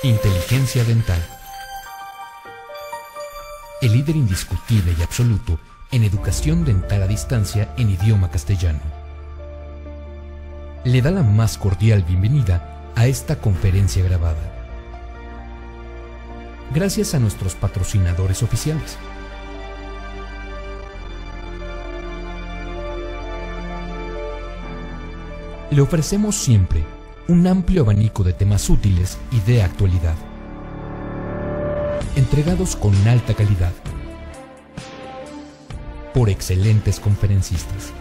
Inteligencia Dental. El líder indiscutible y absoluto en educación dental a distancia en idioma castellano. Le da la más cordial bienvenida a esta conferencia grabada. Gracias a nuestros patrocinadores oficiales. Le ofrecemos siempre un amplio abanico de temas útiles y de actualidad, entregados con alta calidad, por excelentes conferencistas.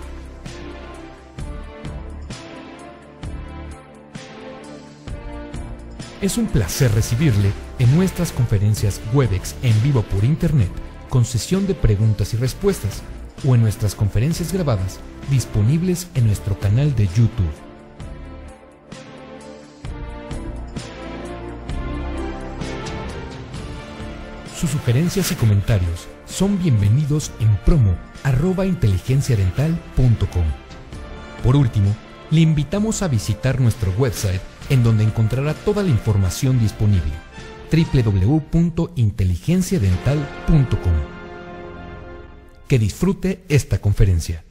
Es un placer recibirle en nuestras conferencias Webex en vivo por Internet, con sesión de preguntas y respuestas, o en nuestras conferencias grabadas disponibles en nuestro canal de YouTube. Sus sugerencias y comentarios son bienvenidos en promo@inteligenciadental.com. Por último, le invitamos a visitar nuestro website, en donde encontrará toda la información disponible: www.inteligenciadental.com. Que disfrute esta conferencia.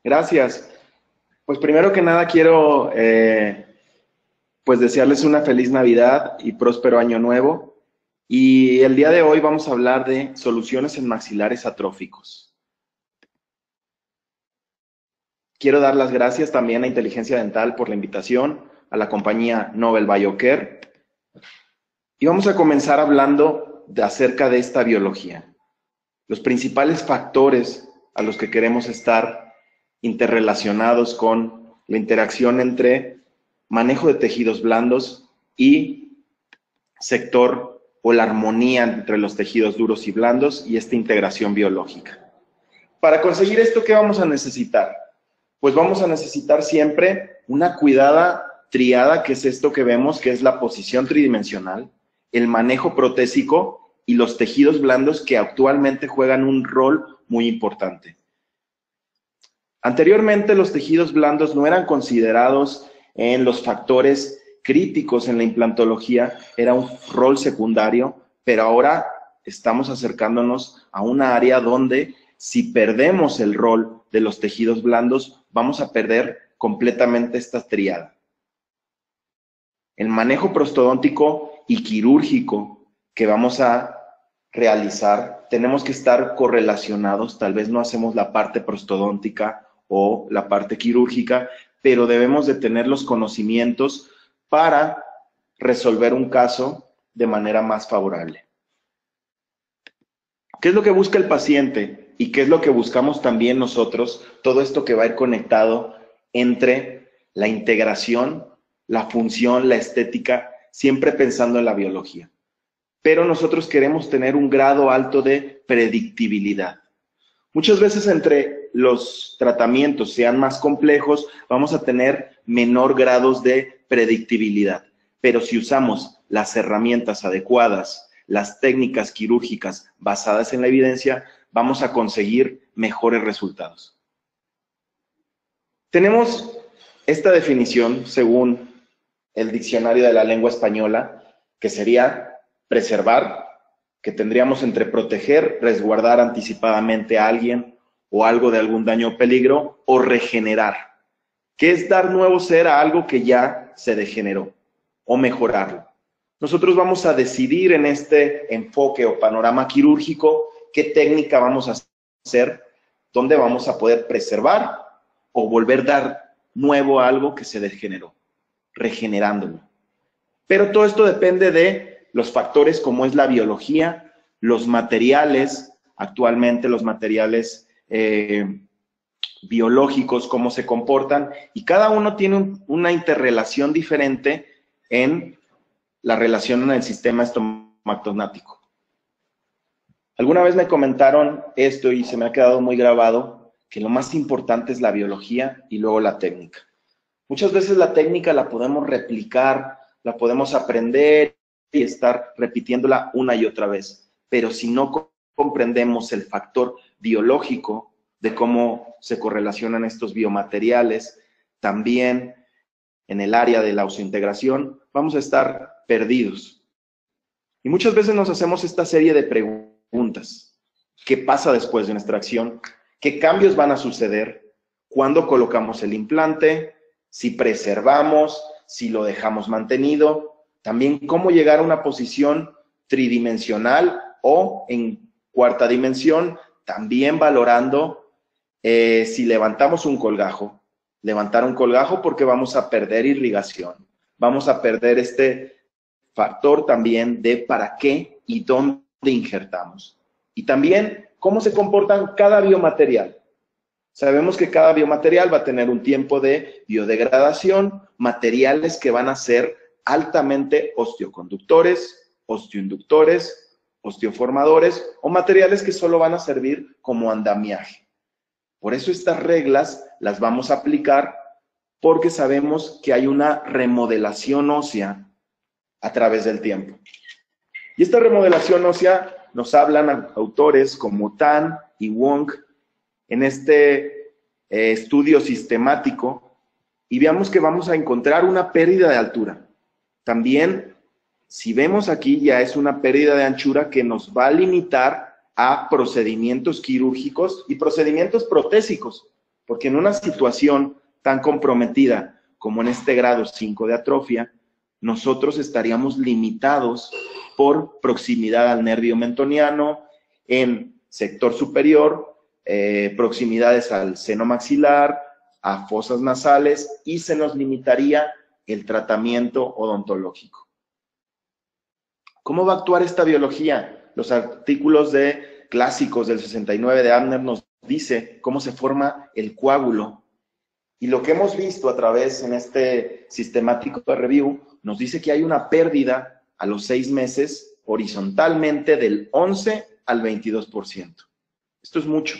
Gracias. Pues primero que nada quiero pues desearles una feliz Navidad y próspero año nuevo. Y el día de hoy vamos a hablar de soluciones en maxilares atróficos. Quiero dar las gracias también a Inteligencia Dental por la invitación, a la compañía Nobel Biocare. Y vamos a comenzar hablando acerca de esta biología. Los principales factores a los que queremos estar interrelacionados con la interacción entre manejo de tejidos blandos y sector o la armonía entre los tejidos duros y blandos y esta integración biológica. Para conseguir esto, ¿qué vamos a necesitar? Pues vamos a necesitar siempre una cuidada triada, que es esto que vemos, que es la posición tridimensional, el manejo protésico y los tejidos blandos, que actualmente juegan un rol muy importante. Anteriormente los tejidos blandos no eran considerados en los factores críticos en la implantología, era un rol secundario, pero ahora estamos acercándonos a una área donde Si perdemos el rol de los tejidos blandos, vamos a perder completamente esta tríada. El manejo prostodóntico y quirúrgico que vamos a realizar, tenemos que estar correlacionados. Tal vez no hacemos la parte prostodóntica o la parte quirúrgica, pero debemos de tener los conocimientos para resolver un caso de manera más favorable. ¿Qué es lo que busca el paciente y qué es lo que buscamos también nosotros? Todo esto que va a ir conectado entre la integración, la función, la estética, siempre pensando en la biología. Pero nosotros queremos tener un grado alto de predictibilidad. Muchas veces entre los tratamientos sean más complejos, vamos a tener menor grados de predictibilidad. Pero si usamos las herramientas adecuadas, las técnicas quirúrgicas basadas en la evidencia, vamos a conseguir mejores resultados. Tenemos esta definición según el diccionario de la lengua española, que sería preservar, que tendríamos entre proteger, resguardar anticipadamente a alguien o algo de algún daño o peligro, o regenerar, que es dar nuevo ser a algo que ya se degeneró, o mejorarlo. Nosotros vamos a decidir en este enfoque o panorama quirúrgico qué técnica vamos a hacer, dónde vamos a poder preservar o volver a dar nuevo a algo que se degeneró, regenerándolo. Pero todo esto depende de los factores como es la biología, los materiales, actualmente los materiales biológicos, cómo se comportan, y cada uno tiene una interrelación diferente en la relación en el sistema estomacognático. Alguna vez me comentaron esto y se me ha quedado muy grabado, que lo más importante es la biología y luego la técnica. Muchas veces la técnica la podemos replicar, la podemos aprender y estar repitiéndola una y otra vez, pero si no comprendemos el factor biológico de cómo se correlacionan estos biomateriales, también en el área de la osseointegración, vamos a estar perdidos. Y muchas veces nos hacemos esta serie de preguntas. ¿Qué pasa después de una extracción? ¿Qué cambios van a suceder? ¿Cuándo colocamos el implante? ¿Si preservamos? ¿Si lo dejamos mantenido? También cómo llegar a una posición tridimensional o en cuarta dimensión, también valorando si levantamos un colgajo. Levantar un colgajo porque vamos a perder irrigación. Vamos a perder este factor también de para qué y dónde injertamos. Y también cómo se comportan cada biomaterial. Sabemos que cada biomaterial va a tener un tiempo de biodegradación, materiales que van a ser altamente osteoconductores, osteoinductores, osteoformadores o materiales que solo van a servir como andamiaje. Por eso estas reglas las vamos a aplicar porque sabemos que hay una remodelación ósea a través del tiempo. Y esta remodelación ósea nos hablan autores como Tan y Wong en este estudio sistemático y veamos que vamos a encontrar una pérdida de altura. También, si vemos aquí, ya es una pérdida de anchura que nos va a limitar a procedimientos quirúrgicos y procedimientos protésicos, porque en una situación tan comprometida como en este grado 5 de atrofia, nosotros estaríamos limitados por proximidad al nervio mentoniano, en sector superior, proximidades al seno maxilar, a fosas nasales, y se nos limitaría el tratamiento odontológico. ¿Cómo va a actuar esta biología? Los artículos clásicos del 69 de Abner nos dice cómo se forma el coágulo. Y lo que hemos visto a través en este sistemático de review, nos dice que hay una pérdida a los 6 meses horizontalmente del 11 al 22%. Esto es mucho.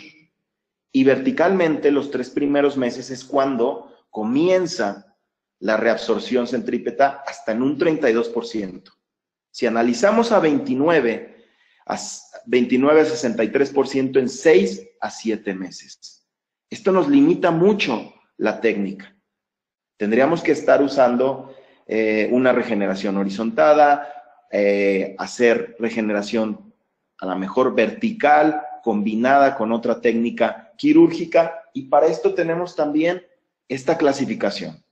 Y verticalmente los 3 primeros meses es cuando comienza la reabsorción centrípeta hasta en un 32%. Si analizamos a 29 a 63% en 6 a 7 meses. Esto nos limita mucho la técnica. Tendríamos que estar usando una regeneración horizontada, hacer regeneración a lo mejor vertical combinada con otra técnica quirúrgica, y para esto tenemos también esta clasificación.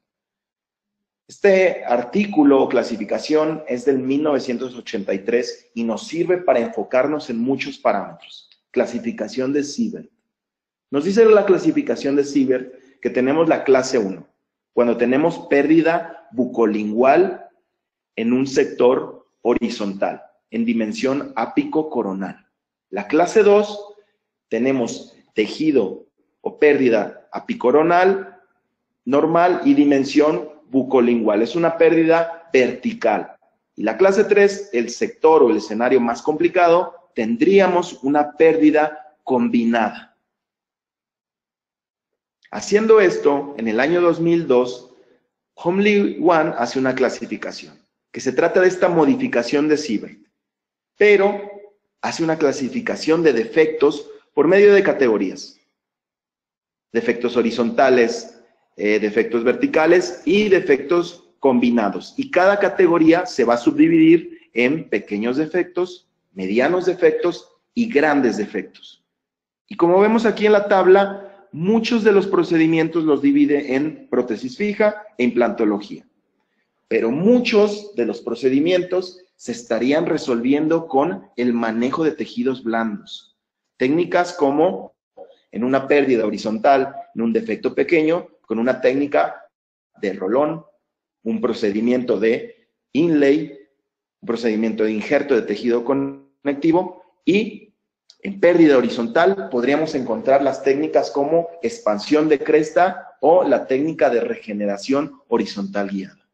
Este artículo o clasificación es del 1983 y nos sirve para enfocarnos en muchos parámetros. Clasificación de Siebert. Nos dice la clasificación de Siebert que tenemos la clase 1, cuando tenemos pérdida bucolingual en un sector horizontal, en dimensión ápico-coronal. La clase 2, tenemos tejido o pérdida apicoronal normal y dimensión bucolingual. Es una pérdida vertical. Y la clase 3, el sector o el escenario más complicado, tendríamos una pérdida combinada. Haciendo esto, en el año 2002, Homley One hace una clasificación, que se trata de esta modificación de Siebert, pero hace una clasificación de defectos por medio de categorías. Defectos horizontales, defectos verticales y defectos combinados. Y cada categoría se va a subdividir en pequeños defectos, medianos defectos y grandes defectos. Y como vemos aquí en la tabla, muchos de los procedimientos los divide en prótesis fija e implantología. Pero muchos de los procedimientos se estarían resolviendo con el manejo de tejidos blandos. Técnicas como en una pérdida horizontal, en un defecto pequeño, con una técnica de rolón, un procedimiento de inlay, un procedimiento de injerto de tejido conectivo, y en pérdida horizontal podríamos encontrar las técnicas como expansión de cresta o la técnica de regeneración horizontal guiada.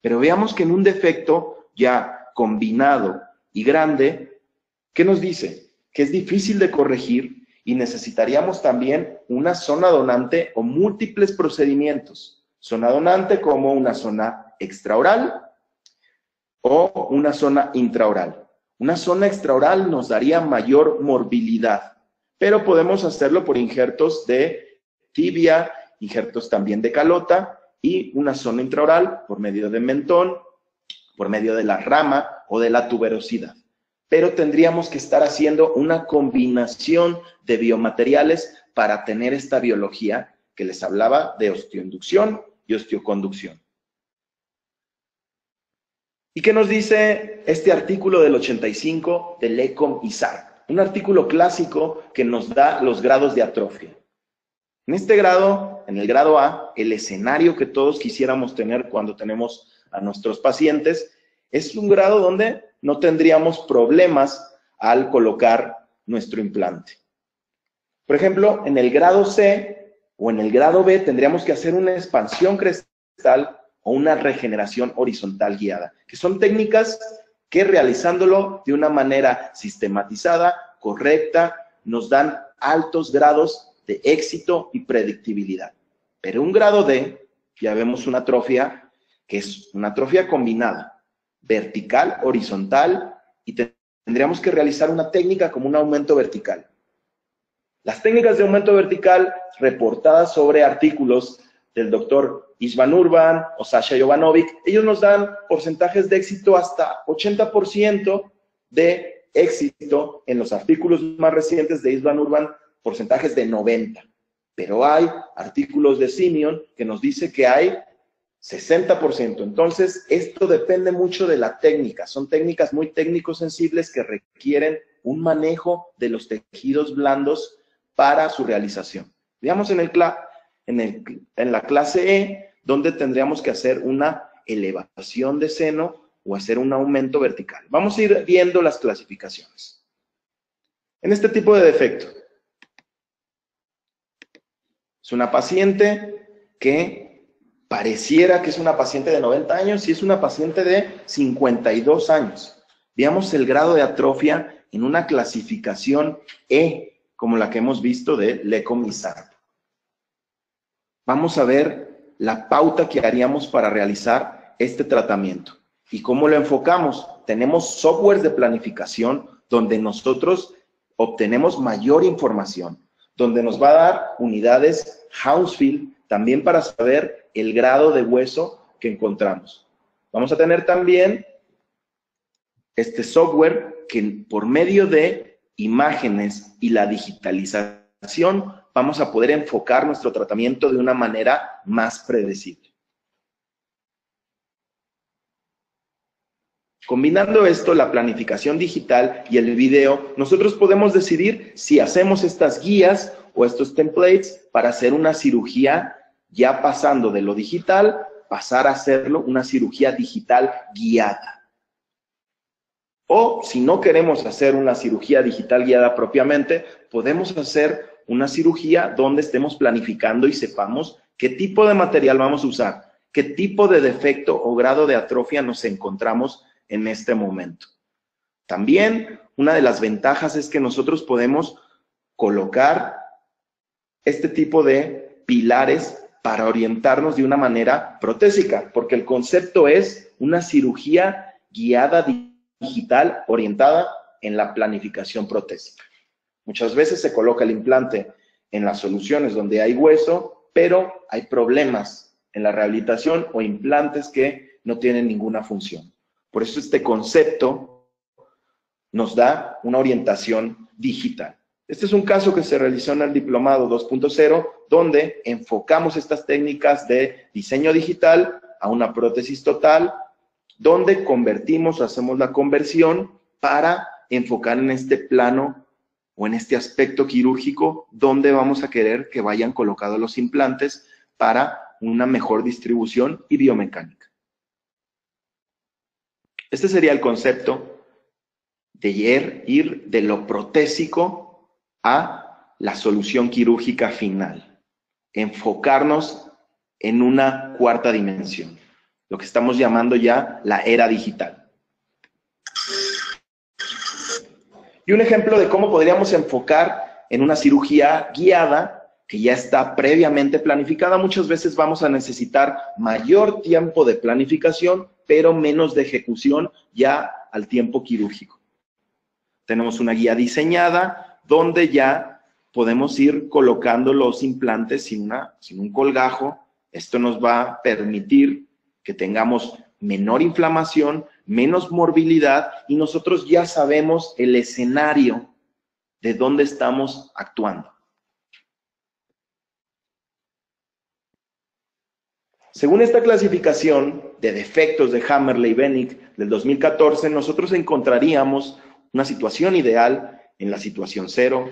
Pero veamos que en un defecto ya combinado y grande, ¿qué nos dice? Que es difícil de corregir y necesitaríamos también una zona donante o múltiples procedimientos. Zona donante como una zona extraoral o una zona intraoral. Una zona extraoral nos daría mayor morbilidad, pero podemos hacerlo por injertos de tibia, injertos también de calota, y una zona intraoral por medio de mentón, por medio de la rama o de la tuberosidad. Pero tendríamos que estar haciendo una combinación de biomateriales para tener esta biología que les hablaba de osteoinducción y osteoconducción. ¿Y qué nos dice este artículo del 85 de Lecom y Sarp? Un artículo clásico que nos da los grados de atrofia. En este grado, en el grado A, el escenario que todos quisiéramos tener cuando tenemos a nuestros pacientes es un grado donde no tendríamos problemas al colocar nuestro implante. Por ejemplo, en el grado C o en el grado B tendríamos que hacer una expansión crestal o una regeneración horizontal guiada, que son técnicas que realizándolo de una manera sistematizada, correcta, nos dan altos grados de éxito y predictibilidad. Pero un grado D, ya vemos una atrofia que es una atrofia combinada, vertical, horizontal, y tendríamos que realizar una técnica como un aumento vertical. Las técnicas de aumento vertical reportadas sobre artículos del doctor István Urban o Sasha Jovanovic, ellos nos dan porcentajes de éxito hasta 80% de éxito. En los artículos más recientes de István Urban, porcentajes de 90%. Pero hay artículos de Simeon que nos dice que hay 60%. Entonces, esto depende mucho de la técnica. Son técnicas muy técnico-sensibles que requieren un manejo de los tejidos blandos para su realización. Veamos en la clase E, donde tendríamos que hacer una elevación de seno o hacer un aumento vertical. Vamos a ir viendo las clasificaciones. En este tipo de defecto, es una paciente que pareciera que es una paciente de 90 años y es una paciente de 52 años. Veamos el grado de atrofia en una clasificación E, como la que hemos visto de Lecom y Sarp. Vamos a ver la pauta que haríamos para realizar este tratamiento. ¿Y cómo lo enfocamos? Tenemos softwares de planificación donde nosotros obtenemos mayor información, donde nos va a dar unidades Hounsfield también para saber el grado de hueso que encontramos. Vamos a tener también este software que por medio de imágenes y la digitalización, vamos a poder enfocar nuestro tratamiento de una manera más predecible. Combinando esto, la planificación digital y el video, nosotros podemos decidir si hacemos estas guías o estos templates para hacer una cirugía ya pasando de lo digital, pasar a hacerlo una cirugía digital guiada. O si no queremos hacer una cirugía digital guiada propiamente, podemos hacer una cirugía donde estemos planificando y sepamos qué tipo de material vamos a usar, qué tipo de defecto o grado de atrofia nos encontramos en este momento. También una de las ventajas es que nosotros podemos colocar este tipo de pilares para orientarnos de una manera protésica, porque el concepto es una cirugía guiada digital orientada en la planificación protésica. Muchas veces se coloca el implante en las soluciones donde hay hueso, pero hay problemas en la rehabilitación o implantes que no tienen ninguna función. Por eso este concepto nos da una orientación digital. Este es un caso que se realizó en el Diplomado 2.0, donde enfocamos estas técnicas de diseño digital a una prótesis total, donde convertimos, hacemos la conversión para enfocar en este plano o en este aspecto quirúrgico, donde vamos a querer que vayan colocados los implantes para una mejor distribución y biomecánica. Este sería el concepto de ir de lo protésico a la solución quirúrgica final. Enfocarnos en una cuarta dimensión, lo que estamos llamando ya la era digital. Y un ejemplo de cómo podríamos enfocar en una cirugía guiada que ya está previamente planificada. Muchas veces vamos a necesitar mayor tiempo de planificación, pero menos de ejecución ya al tiempo quirúrgico. Tenemos una guía diseñada donde ya podemos ir colocando los implantes sin un colgajo. Esto nos va a permitir que tengamos menor inflamación, menos morbilidad y nosotros ya sabemos el escenario de dónde estamos actuando. Según esta clasificación de defectos de Hammerle-Bennick del 2014, nosotros encontraríamos una situación ideal en la situación 0.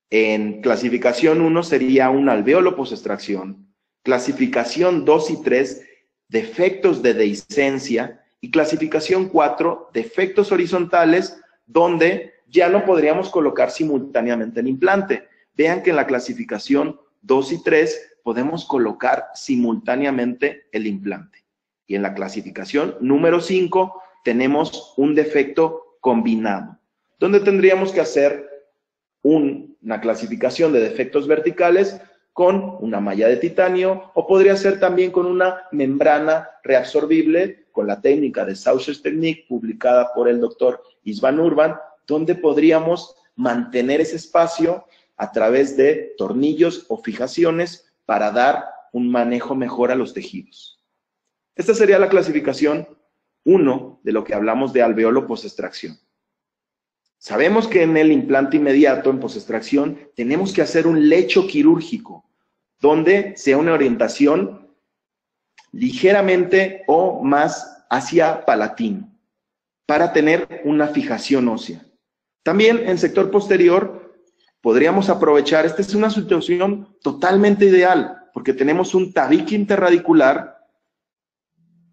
En clasificación 1 sería un alvéolo post-extracción. Clasificación 2 y 3, defectos de dehiscencia. Y clasificación 4, defectos horizontales, donde ya no podríamos colocar simultáneamente el implante. Vean que en la clasificación 2 y 3 podemos colocar simultáneamente el implante. Y en la clasificación número 5 tenemos un defecto combinado, donde tendríamos que hacer una clasificación de defectos verticales con una malla de titanio, o podría ser también con una membrana reabsorbible con la técnica de Saucher's Technique publicada por el doctor Isvan Urban, donde podríamos mantener ese espacio a través de tornillos o fijaciones para dar un manejo mejor a los tejidos. Esta sería la clasificación 1 de lo que hablamos de alvéolo post-extracción. Sabemos que en el implante inmediato, en post-extracción, tenemos que hacer un lecho quirúrgico, donde sea una orientación ligeramente o más hacia palatino, para tener una fijación ósea. También en sector posterior podríamos aprovechar, esta es una situación totalmente ideal, porque tenemos un tabique interradicular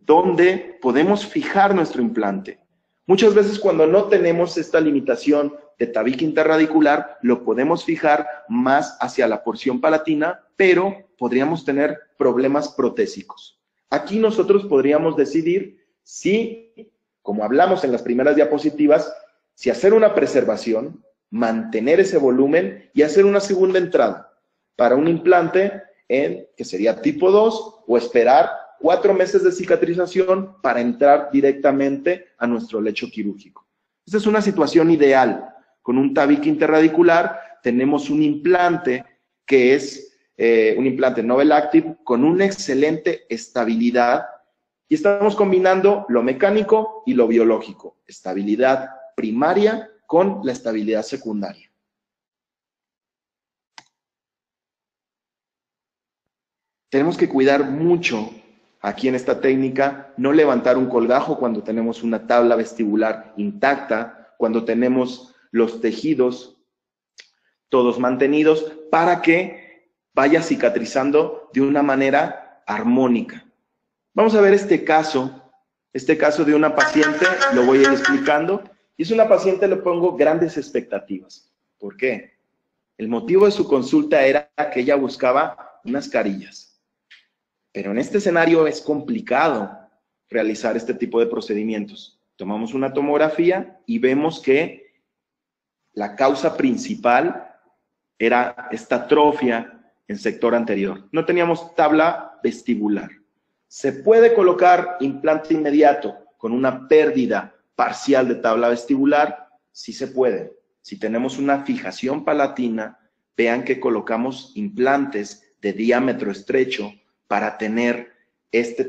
donde podemos fijar nuestro implante. Muchas veces cuando no tenemos esta limitación de tabique interradicular, lo podemos fijar más hacia la porción palatina, pero podríamos tener problemas protésicos. Aquí nosotros podríamos decidir si, como hablamos en las primeras diapositivas, si hacer una preservación, mantener ese volumen y hacer una segunda entrada para un implante que sería tipo 2 o esperar 4 meses de cicatrización para entrar directamente a nuestro lecho quirúrgico. Esta es una situación ideal. Con un tabique interradicular tenemos un implante que es un implante Novel Active con una excelente estabilidad y estamos combinando lo mecánico y lo biológico. Estabilidad primaria con la estabilidad secundaria. Tenemos que cuidar mucho aquí en esta técnica, no levantar un colgajo cuando tenemos una tabla vestibular intacta, cuando tenemos los tejidos todos mantenidos, para que vaya cicatrizando de una manera armónica. Vamos a ver este caso de una paciente, lo voy a ir explicando, y es una paciente, le pongo grandes expectativas. ¿Por qué? El motivo de su consulta era que ella buscaba unas carillas. Pero en este escenario es complicado realizar este tipo de procedimientos. Tomamos una tomografía y vemos que la causa principal era esta atrofia en sector anterior. No teníamos tabla vestibular. ¿Se puede colocar implante inmediato con una pérdida parcial de tabla vestibular? Sí se puede. Si tenemos una fijación palatina, vean que colocamos implantes de diámetro estrecho para tener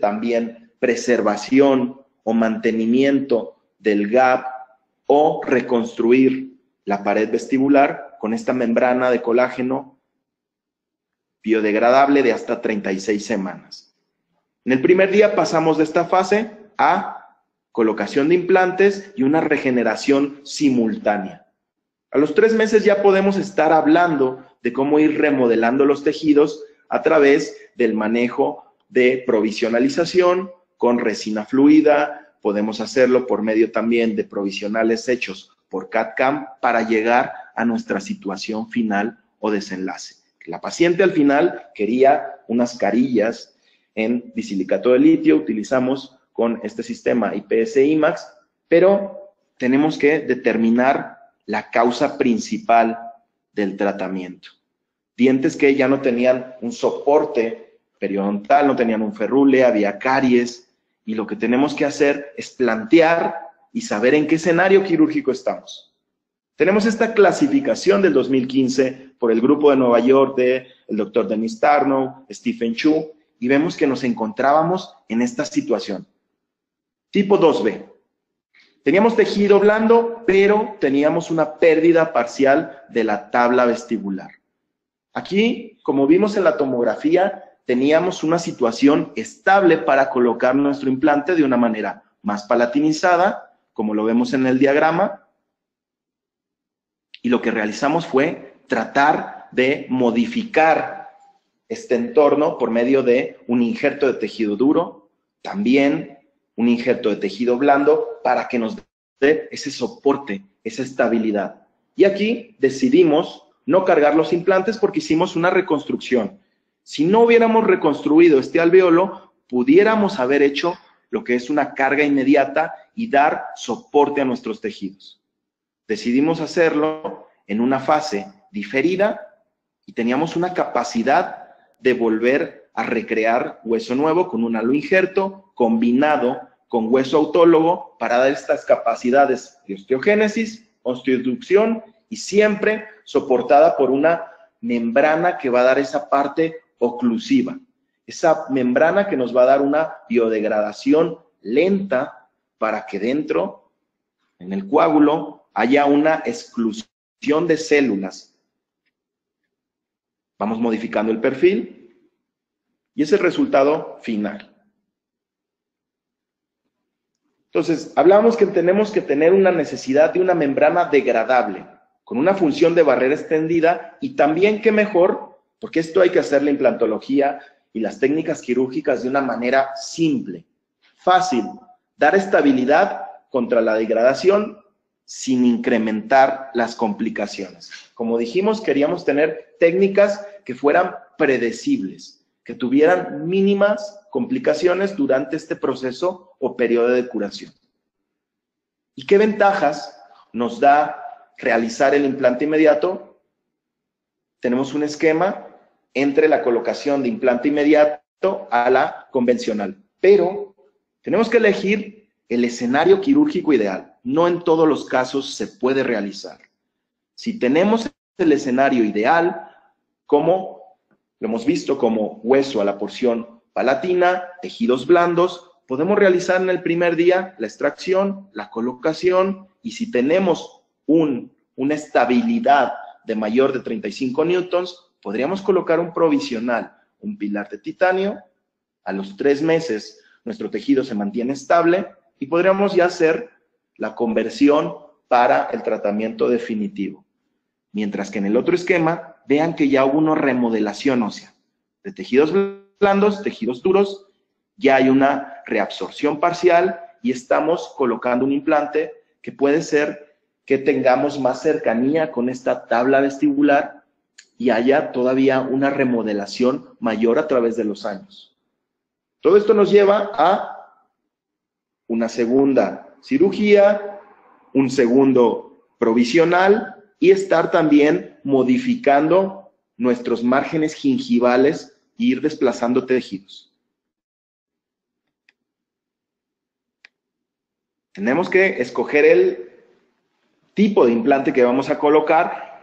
también preservación o mantenimiento del gap o reconstruir la pared vestibular con esta membrana de colágeno biodegradable de hasta 36 semanas. En el primer día pasamos de esta fase a colocación de implantes y una regeneración simultánea. A los 3 meses ya podemos estar hablando de cómo ir remodelando los tejidos a través del manejo de provisionalización con resina fluida. Podemos hacerlo por medio también de provisionales hechos por CAD/CAM para llegar a nuestra situación final o desenlace. La paciente al final quería unas carillas en disilicato de litio, utilizamos con este sistema IPS IMAX, pero tenemos que determinar la causa principal del tratamiento. Dientes que ya no tenían un soporte periodontal, no tenían un ferrule, había caries, y lo que tenemos que hacer es plantear y saber en qué escenario quirúrgico estamos. Tenemos esta clasificación del 2015 por el grupo de Nueva York del Dr. Dennis Tarnow, Stephen Chu, y vemos que nos encontrábamos en esta situación. Tipo 2B. Teníamos tejido blando, pero teníamos una pérdida parcial de la tabla vestibular. Aquí, como vimos en la tomografía, teníamos una situación estable para colocar nuestro implante de una manera más palatinizada, como lo vemos en el diagrama, y lo que realizamos fue tratar de modificar este entorno por medio de un injerto de tejido duro, también un injerto de tejido blando, para que nos dé ese soporte, esa estabilidad. Y aquí decidimos no cargar los implantes porque hicimos una reconstrucción. Si no hubiéramos reconstruido este alveolo, pudiéramos haber hecho lo que es una carga inmediata y dar soporte a nuestros tejidos. Decidimos hacerlo en una fase diferida y teníamos una capacidad de volver a recrear hueso nuevo con un aloinjerto combinado con hueso autólogo para dar estas capacidades de osteogénesis, osteoinducción y siempre soportada por una membrana que va a dar esa parte oclusiva. Esa membrana que nos va a dar una biodegradación lenta para que dentro, en el coágulo, haya una exclusión de células. Vamos modificando el perfil y es el resultado final. Entonces, hablamos que tenemos que tener una necesidad de una membrana degradable, con una función de barrera extendida y también, qué mejor, porque esto hay que hacer la implantología y las técnicas quirúrgicas de una manera simple, fácil, dar estabilidad contra la degradación sin incrementar las complicaciones. Como dijimos, queríamos tener técnicas que fueran predecibles, que tuvieran mínimas complicaciones durante este proceso o periodo de curación. ¿Y qué ventajas nos da realizar el implante inmediato? Tenemos un esquema entre la colocación de implante inmediato a la convencional, pero tenemos que elegir el escenario quirúrgico ideal. No en todos los casos se puede realizar. Si tenemos el escenario ideal, como lo hemos visto, como hueso a la porción palatina, tejidos blandos, podemos realizar en el primer día la extracción, la colocación, y si tenemos una estabilidad de mayor de 35 newtons, podríamos colocar un provisional, un pilar de titanio. A los 3 meses nuestro tejido se mantiene estable y podríamos ya hacer la conversión para el tratamiento definitivo. Mientras que en el otro esquema, vean que ya hubo una remodelación ósea. De tejidos blandos, tejidos duros, ya hay una reabsorción parcial y estamos colocando un implante que puede ser que tengamos más cercanía con esta tabla vestibular y haya todavía una remodelación mayor a través de los años. Todo esto nos lleva a una segunda cirugía, un segundo provisional y estar también modificando nuestros márgenes gingivales e ir desplazando tejidos. Tenemos que escoger el tipo de implante que vamos a colocar,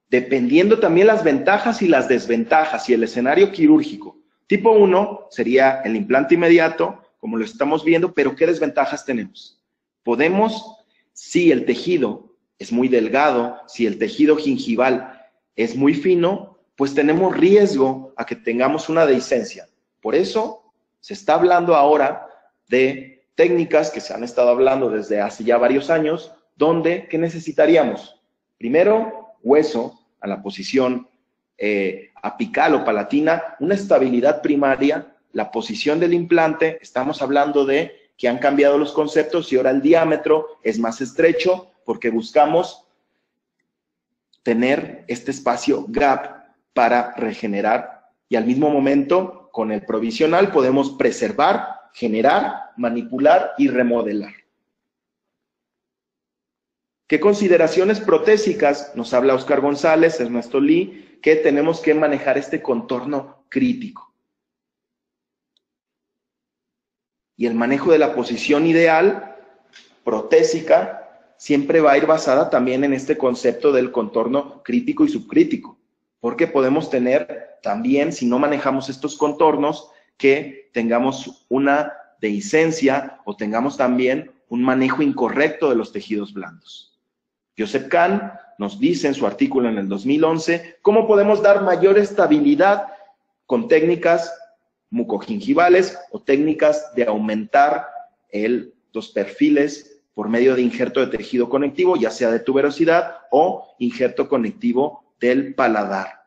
dependiendo también las ventajas y las desventajas y el escenario quirúrgico. Tipo 1 sería el implante inmediato, como lo estamos viendo, pero ¿qué desventajas tenemos? Podemos, si el tejido es muy delgado, si el tejido gingival es muy fino, pues tenemos riesgo a que tengamos una dehiscencia. Por eso se está hablando ahora de técnicas que se han estado hablando desde hace ya varios años, donde, ¿qué necesitaríamos? Primero, hueso a la posición apical o palatina, una estabilidad primaria, la posición del implante, estamos hablando de que han cambiado los conceptos y ahora el diámetro es más estrecho porque buscamos tener este espacio gap para regenerar y al mismo momento con el provisional podemos preservar, generar, manipular y remodelar. ¿Qué consideraciones protésicas? Nos habla Oscar González, Ernesto Lee, que tenemos que manejar este contorno crítico. Y el manejo de la posición ideal, protésica, siempre va a ir basada también en este concepto del contorno crítico y subcrítico. Porque podemos tener también, si no manejamos estos contornos, que tengamos una dehiscencia o tengamos también un manejo incorrecto de los tejidos blandos. Joseph Kahn nos dice en su artículo en el 2011 cómo podemos dar mayor estabilidad con técnicas mucogingivales o técnicas de aumentar los perfiles por medio de injerto de tejido conectivo, ya sea de tuberosidad o injerto conectivo del paladar,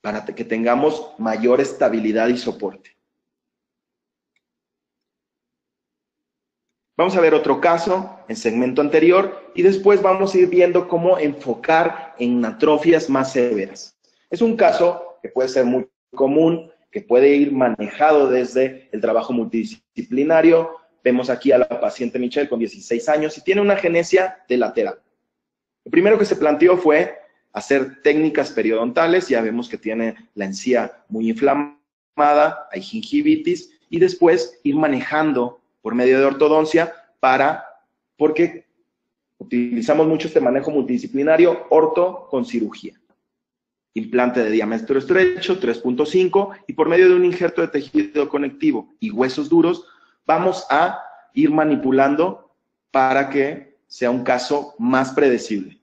para que tengamos mayor estabilidad y soporte. Vamos a ver otro caso en segmento anterior y después vamos a ir viendo cómo enfocar en atrofias más severas. Es un caso que puede ser muy común, que puede ir manejado desde el trabajo multidisciplinario. Vemos aquí a la paciente Michelle con 16 años y tiene una agenesia de lateral. Lo primero que se planteó fue hacer técnicas periodontales, ya vemos que tiene la encía muy inflamada, hay gingivitis, y después ir manejando por medio de ortodoncia porque utilizamos mucho este manejo multidisciplinario, orto con cirugía. Implante de diámetro estrecho, 3.5, y por medio de un injerto de tejido conectivo y huesos duros, vamos a ir manipulando para que sea un caso más predecible.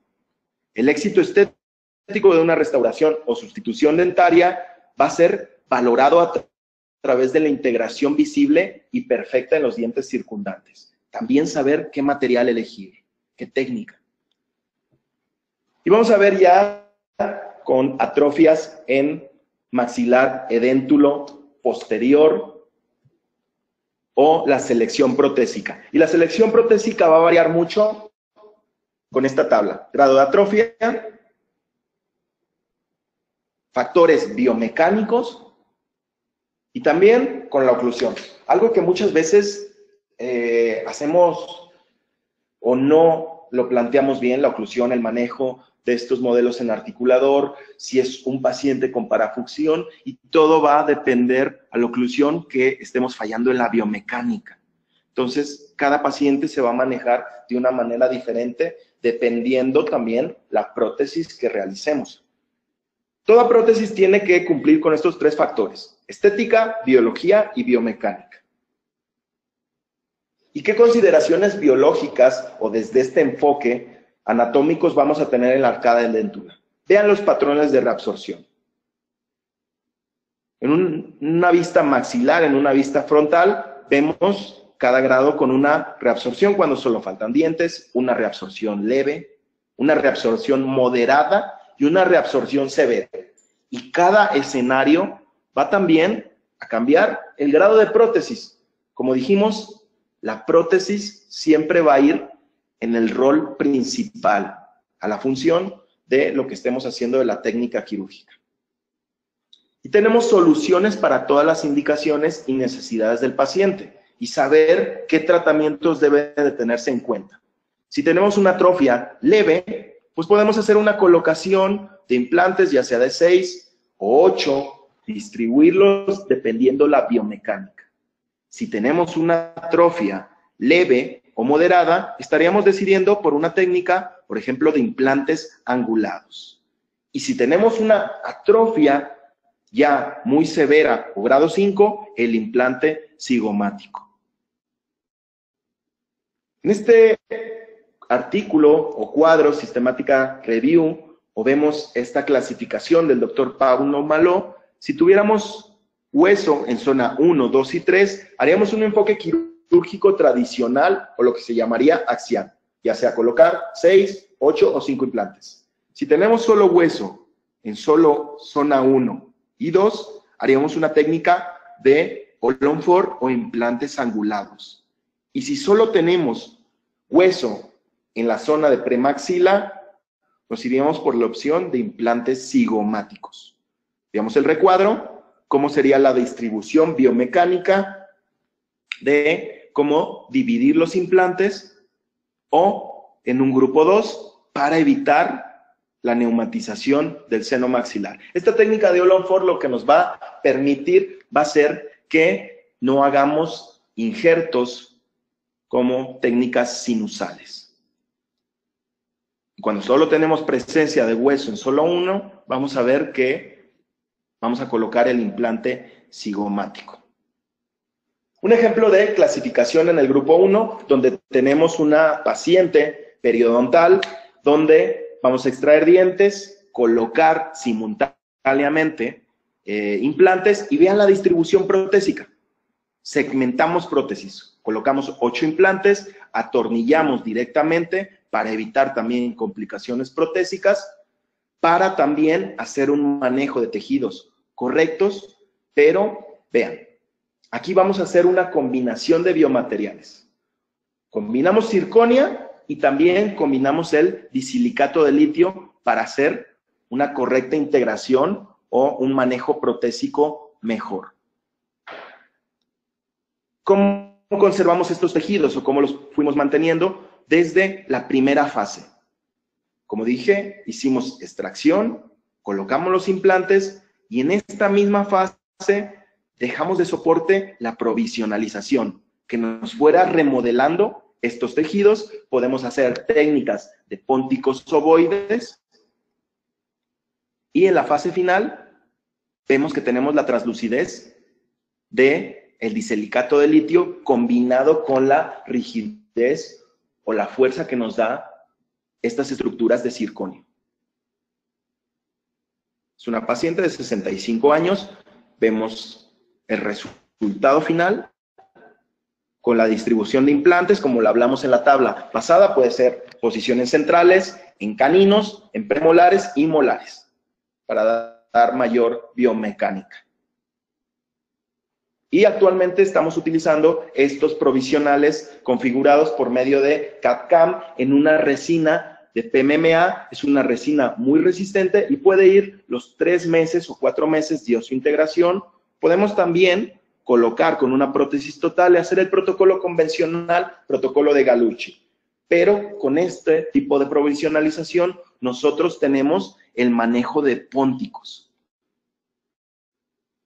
El éxito estético de una restauración o sustitución dentaria va a ser valorado a través de la integración visible y perfecta en los dientes circundantes. También saber qué material elegir, qué técnica. Y vamos a ver ya con atrofias en maxilar edéntulo posterior o la selección protésica. Y la selección protésica va a variar mucho con esta tabla. Grado de atrofia, factores biomecánicos, y también con la oclusión. Algo que muchas veces hacemos o no lo planteamos bien, la oclusión, el manejo de estos modelos en articulador, si es un paciente con parafucción, y todo va a depender a la oclusión que estemos fallando en la biomecánica. Entonces, cada paciente se va a manejar de una manera diferente, dependiendo también la prótesis que realicemos. Toda prótesis tiene que cumplir con estos 3 factores: estética, biología y biomecánica. ¿Y qué consideraciones biológicas o desde este enfoque anatómicos vamos a tener en la arcada de dentura. Vean los patrones de reabsorción. En una vista maxilar, en una vista frontal, vemos cada grado con una reabsorción cuando solo faltan dientes, una reabsorción leve, una reabsorción moderada y una reabsorción severa. Y cada escenario va también a cambiar el grado de prótesis. Como dijimos, la prótesis siempre va a ir en el rol principal, a la función de lo que estemos haciendo de la técnica quirúrgica. Y tenemos soluciones para todas las indicaciones y necesidades del paciente y saber qué tratamientos deben de tenerse en cuenta. Si tenemos una atrofia leve, pues podemos hacer una colocación de implantes, ya sea de 6 o 8, distribuirlos dependiendo la biomecánica. Si tenemos una atrofia leve o moderada, estaríamos decidiendo por una técnica, por ejemplo, de implantes angulados. Y si tenemos una atrofia ya muy severa o grado 5, el implante cigomático. En este artículo o cuadro, Sistemática Review, o vemos esta clasificación del doctor Paulo Malo, si tuviéramos hueso en zona 1, 2 y 3, haríamos un enfoque quirúrgico tradicional o lo que se llamaría axial, ya sea colocar 6, 8 o 5 implantes. Si tenemos solo hueso en solo zona 1 y 2, haríamos una técnica de All-on-4 o implantes angulados. Y si solo tenemos hueso en la zona de premaxila, nos iríamos por la opción de implantes cigomáticos. Veamos el recuadro, cómo sería la distribución biomecánica de cómo dividir los implantes o en un grupo 2 para evitar la neumatización del seno maxilar. Esta técnica de All-on-4 lo que nos va a permitir va a ser que no hagamos injertos como técnicas sinusales. Cuando solo tenemos presencia de hueso en solo uno, vamos a ver que vamos a colocar el implante cigomático. Un ejemplo de clasificación en el grupo 1, donde tenemos una paciente periodontal, donde vamos a extraer dientes, colocar simultáneamente implantes y vean la distribución protésica. Segmentamos prótesis, colocamos 8 implantes, atornillamos directamente para evitar también complicaciones protésicas, para también hacer un manejo de tejidos correctos, pero vean, aquí vamos a hacer una combinación de biomateriales. Combinamos circonia y también combinamos el disilicato de litio para hacer una correcta integración o un manejo protésico mejor. ¿Cómo conservamos estos tejidos o cómo los fuimos manteniendo? Desde la primera fase. Como dije, hicimos extracción, colocamos los implantes y en esta misma fase dejamos de soporte la provisionalización, que nos fuera remodelando estos tejidos. Podemos hacer técnicas de pónticos ovoides y en la fase final vemos que tenemos la translucidez del disilicato de litio combinado con la rigidez o la fuerza que nos da estas estructuras de circonio. Es una paciente de 65 años, vemos el resultado final con la distribución de implantes, como lo hablamos en la tabla pasada, puede ser posiciones centrales, en caninos, en premolares y molares, para dar mayor biomecánica. Y actualmente estamos utilizando estos provisionales configurados por medio de CAD/CAM en una resina de PMMA. Es una resina muy resistente y puede ir los 3 meses o 4 meses de osseointegración. Podemos también colocar con una prótesis total y hacer el protocolo convencional, protocolo de Gallucci. Pero con este tipo de provisionalización, nosotros tenemos el manejo de pónticos.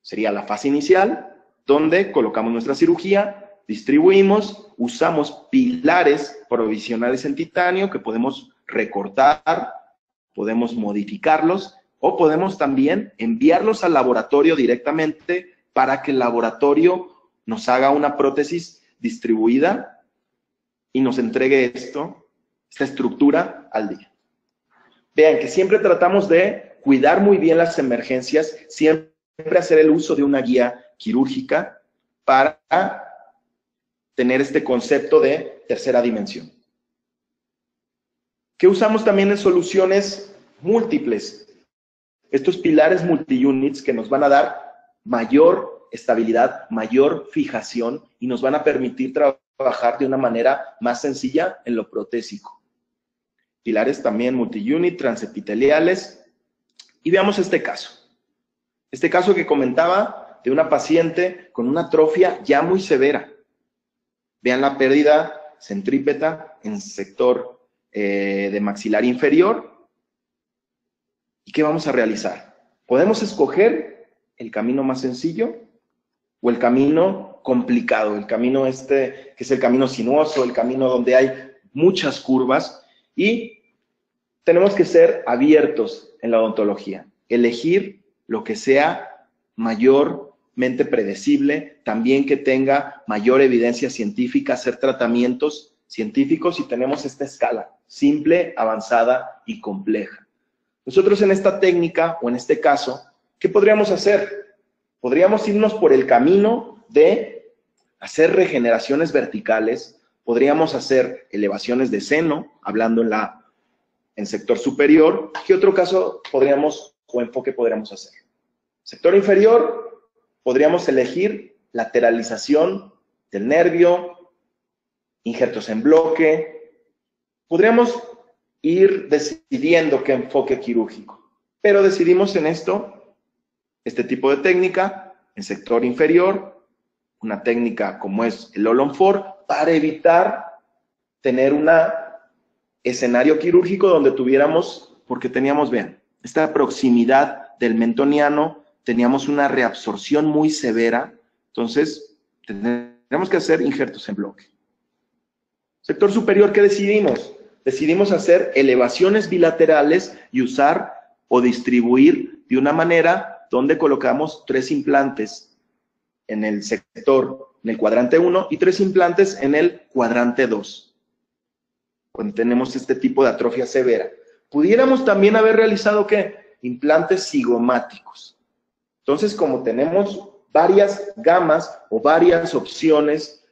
Sería la fase inicial, donde colocamos nuestra cirugía, distribuimos, usamos pilares provisionales en titanio que podemos recortar, podemos modificarlos o podemos también enviarlos al laboratorio directamente para que el laboratorio nos haga una prótesis distribuida y nos entregue esto esta estructura al día. Vean que siempre tratamos de cuidar muy bien las emergencias, siempre hacer el uso de una guía quirúrgica para tener este concepto de tercera dimensión. ¿Qué usamos también en soluciones múltiples? Estos pilares multi-units que nos van a dar mayor estabilidad, mayor fijación y nos van a permitir trabajar de una manera más sencilla en lo protésico. Pilares también multi-unit, transepiteliales. Y veamos este caso. Este caso que comentaba de una paciente con una atrofia ya muy severa. Vean la pérdida centrípeta en sector de maxilar inferior. ¿Y qué vamos a realizar? Podemos escoger el camino más sencillo o el camino complicado, el camino que es el camino sinuoso, el camino donde hay muchas curvas, y tenemos que ser abiertos en la odontología, elegir lo que sea mayormente predecible, también que tenga mayor evidencia científica, hacer tratamientos científicos, y tenemos esta escala, simple, avanzada y compleja. Nosotros en esta técnica, o en este caso, ¿qué podríamos hacer? Podríamos irnos por el camino de hacer regeneraciones verticales, podríamos hacer elevaciones de seno, hablando en sector superior. ¿Qué otro caso podríamos o enfoque podríamos hacer? Sector inferior, podríamos elegir lateralización del nervio, injertos en bloque. Podríamos ir decidiendo qué enfoque quirúrgico, pero decidimos en este tipo de técnica, en sector inferior, una técnica como es el All-on-4, para evitar tener un escenario quirúrgico donde tuviéramos, porque teníamos, vean, esta proximidad del mentoniano, teníamos una reabsorción muy severa, entonces tenemos que hacer injertos en bloque. Sector superior, ¿qué decidimos? Decidimos hacer elevaciones bilaterales y usar o distribuir de una manera donde colocamos 3 implantes en el sector, en el cuadrante 1, y 3 implantes en el cuadrante 2. Cuando tenemos este tipo de atrofia severa. Pudiéramos también haber realizado, ¿qué? Implantes cigomáticos. Entonces, como tenemos varias gamas o varias opciones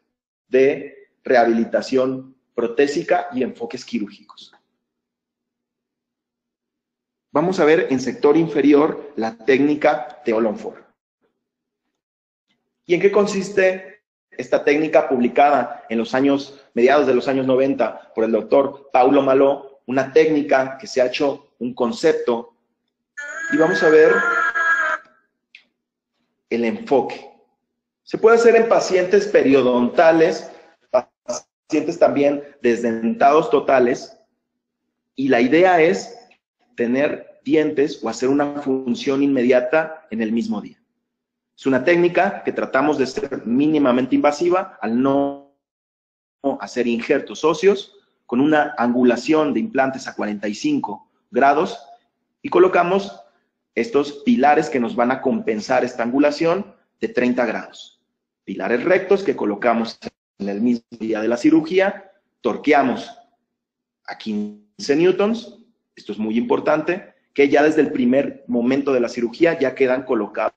de rehabilitación protésica y enfoques quirúrgicos. Vamos a ver en sector inferior la técnica de All-on-4. ¿Y en qué consiste esta técnica publicada en mediados de los años 90 por el doctor Paulo Maló? Una técnica que se ha hecho un concepto, y vamos a ver el enfoque. Se puede hacer en pacientes periodontales, pacientes también desdentados totales, y la idea es tener dientes o hacer una función inmediata en el mismo día. Es una técnica que tratamos de ser mínimamente invasiva al no hacer injertos óseos, con una angulación de implantes a 45 grados, y colocamos estos pilares que nos van a compensar esta angulación de 30 grados. Pilares rectos que colocamos en el mismo día de la cirugía, torqueamos a 15 newtons, esto es muy importante, que ya desde el primer momento de la cirugía ya quedan colocados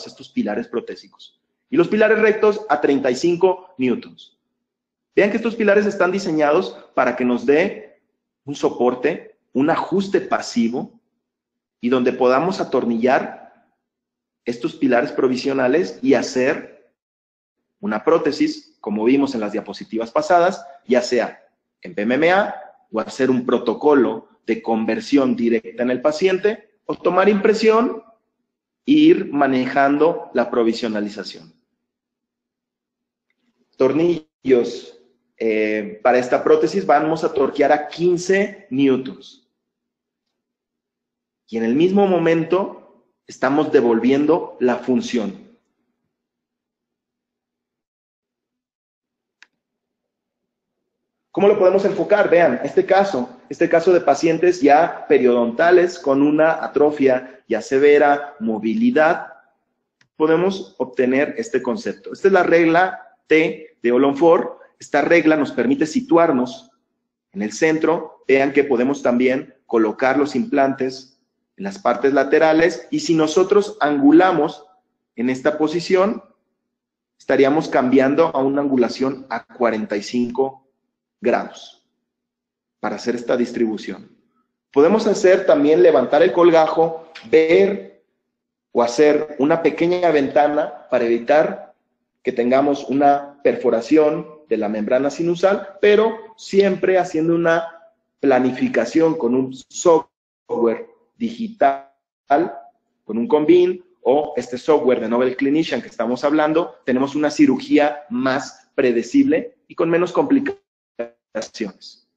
estos pilares protésicos. Y los pilares rectos a 35 newtons. Vean que estos pilares están diseñados para que nos dé un soporte, un ajuste pasivo, y donde podamos atornillar estos pilares provisionales y hacer una prótesis, como vimos en las diapositivas pasadas, ya sea en PMMA o hacer un protocolo de conversión directa en el paciente, o tomar impresión e ir manejando la provisionalización. Tornillos para esta prótesis vamos a torquear a 15 newtons. Y en el mismo momento estamos devolviendo la función. ¿Cómo lo podemos enfocar? Vean, este caso de pacientes ya periodontales con una atrofia ya severa, movilidad, podemos obtener este concepto. Esta es la regla T de All-on-4. Esta regla nos permite situarnos en el centro. Vean que podemos también colocar los implantes en las partes laterales, y si nosotros angulamos en esta posición, estaríamos cambiando a una angulación a 45 grados para hacer esta distribución. Podemos hacer también levantar el colgajo, ver o hacer una pequeña ventana para evitar que tengamos una perforación de la membrana sinusal, pero siempre haciendo una planificación con un software digital, con un Combin o este software de Nobel Clinician que estamos hablando. Tenemos una cirugía más predecible y con menos complicaciones.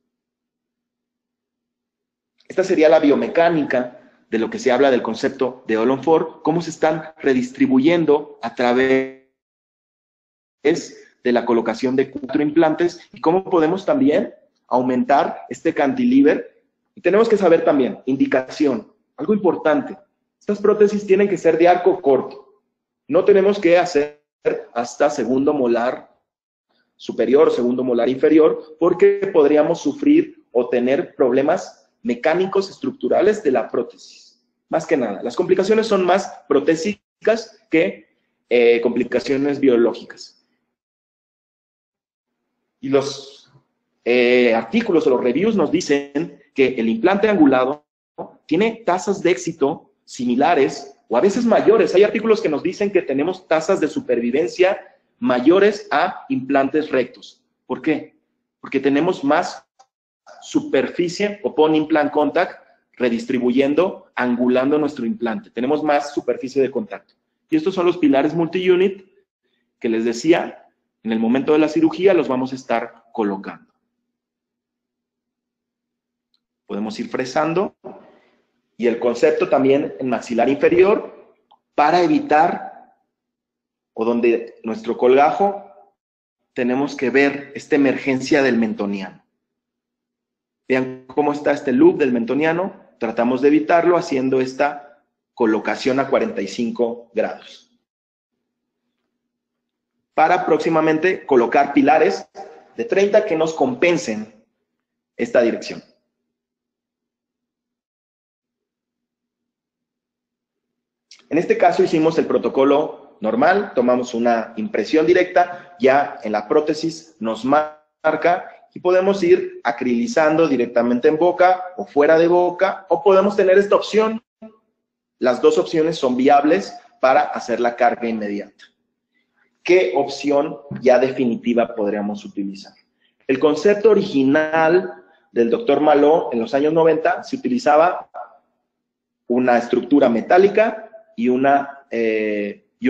Esta sería la biomecánica de lo que se habla del concepto de All-on-4, cómo se están redistribuyendo a través de la colocación de 4 implantes y cómo podemos también aumentar este cantilever. Y tenemos que saber también, indicación, algo importante, estas prótesis tienen que ser de arco corto, no tenemos que hacer hasta segundo molar superior, segundo molar inferior, porque podríamos sufrir o tener problemas mecánicos estructurales de la prótesis. Más que nada, las complicaciones son más protésicas que complicaciones biológicas. Y los artículos o los reviews nos dicen que el implante angulado tiene tasas de éxito similares o a veces mayores. Hay artículos que nos dicen que tenemos tasas de supervivencia mayores a implantes rectos. ¿Por qué? Porque tenemos más superficie o upon implant contact, redistribuyendo, angulando nuestro implante. Tenemos más superficie de contacto. Y estos son los pilares multi-unit que les decía, en el momento de la cirugía los vamos a estar colocando. Podemos ir fresando. Y el concepto también en maxilar inferior para evitar, o donde nuestro colgajo, tenemos que ver esta emergencia del mentoniano. Vean cómo está este loop del mentoniano. Tratamos de evitarlo haciendo esta colocación a 45 grados. Para próximamente colocar pilares de 30 que nos compensen esta dirección. En este caso hicimos el protocolo normal, tomamos una impresión directa, ya en la prótesis nos marca y podemos ir acrilizando directamente en boca o fuera de boca, o podemos tener esta opción. Las dos opciones son viables para hacer la carga inmediata. ¿Qué opción ya definitiva podríamos utilizar? El concepto original del Dr. Malo en los años 90 se utilizaba una estructura metálica y un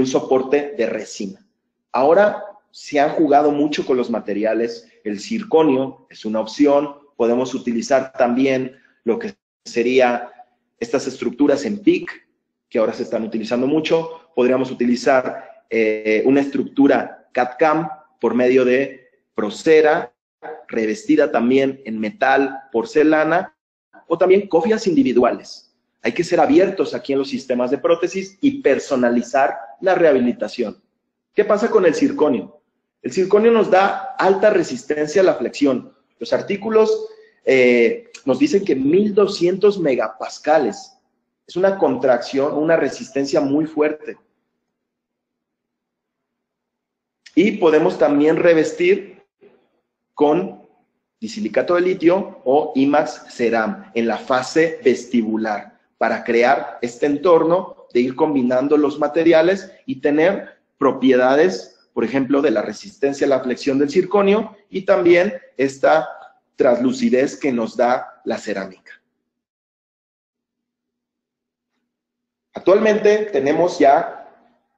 soporte de resina. Ahora se han jugado mucho con los materiales. El circonio es una opción. Podemos utilizar también lo que sería estas estructuras en PIC, que ahora se están utilizando mucho. Podríamos utilizar una estructura CAD-CAM por medio de Procera, revestida también en metal, porcelana, o también cofias individuales. Hay que ser abiertos aquí en los sistemas de prótesis y personalizar la rehabilitación. ¿Qué pasa con el circonio? El circonio nos da alta resistencia a la flexión. Los artículos nos dicen que 1200 megapascales. Es una contracción, una resistencia muy fuerte. Y podemos también revestir con disilicato de litio o IMAX Ceram en la fase vestibular para crear este entorno de ir combinando los materiales y tener propiedades, por ejemplo, de la resistencia a la flexión del circonio y también esta translucidez que nos da la cerámica. Actualmente tenemos ya,